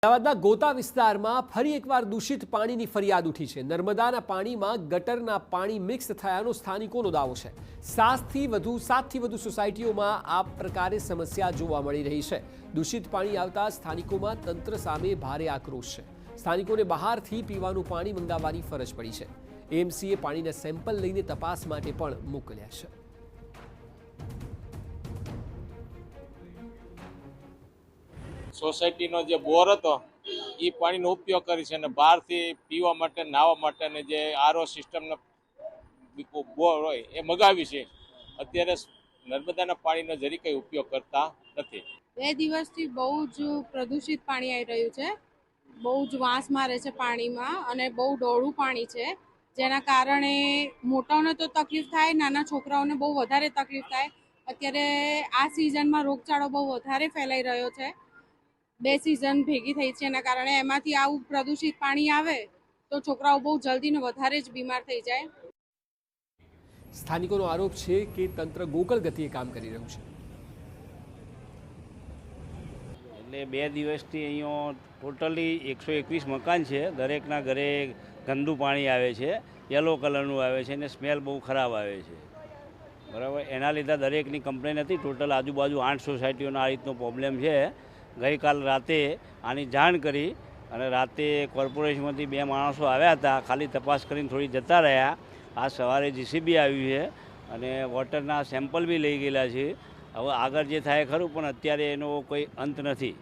અમદાવાદના ગોતા વિસ્તારમાં ફરી એકવાર દૂષિત પાણીની ફરિયાદ ઉઠી છે। નર્મદાના પાણીમાં ગટરના પાણી મિક્સ થયાનો સ્થાનિકોનો દાવો છે। સાતથી વધુ સોસાયટીઓમાં આ પ્રકારે સમસ્યા જોવા મળી રહી છે। દૂષિત પાણી આવતા સ્થાનિકોમાં તંત્ર સામે ભારે આક્રોશ છે। સ્થાનિકોને બહારથી પીવાનું પાણી મંગાવવાની ફરજ પડી છે। એએમસીએ પાણીના સેમ્પલ લઈને તપાસ માટે પણ મોકલ્યા છે। સોસાયટીનો જે બોર હતો એ પાણીનો ઉપયોગ કરી છે અને બહારથી પીવા માટે નાહવા માટેની જે આરઓ સિસ્ટમનો બોર હોય એ મગાવી છે। અત્યારે નર્મદાના પાણીનો જરી કંઈ ઉપયોગ કરતા નથી। 2 દિવસથી બહુ જ પ્રદૂષિત પાણી આવી રહ્યું છે। બહુ જ વાસ મારે છે પાણીમાં અને બહુ ડોળું પાણી છે, જેના કારણે મોટાઓને તો તકલીફ થાય, નાના છોકરાઓને બહુ વધારે તકલીફ થાય। અત્યારે આ સિઝનમાં રોગચાળો બહુ વધારે ફેલાઈ રહ્યો છે। 2 સિઝન ભેગી થઈ છે, એના કારણે એમાંથી આવું પ્રદૂષિત પાણી આવે તો છોકરાઓ બહુ જલ્દી ને વધારે જ બીમાર થઈ જાય। સ્થાનિકોનો આરોપ છે કે તંત્ર ગોકળ ગતિએ કામ કરી રહ્યું છે। એટલે 2 દિવસથી અહીંયા ટોટલી 121 મકાન છે। દરેકના ઘરે ગંદુ પાણી આવે છે, યલો કલરનું આવે છે અને સ્મેલ બહુ ખરાબ આવે છે, બરાબર। એના લીધે દરેકની કમ્પ્લેન હતી। ટોટલ આજુબાજુ 8 સોસાયટીઓનો આ રીતનો પ્રોબ્લેમ છે। ગઈકાલ રાતે આની જાણ કરી અને રાતે કોર્પોરેશનમાંથી 2 માણસો આવ્યા હતા, ખાલી તપાસ કરીને થોડી જતા રહ્યા। આ સવારે જીસીબી આવ્યું છે અને વોટરના સેમ્પલ બી લઈ ગયેલા છે। હવે આગળ જે થાય ખરું, પણ અત્યારે એનો કોઈ અંત નથી।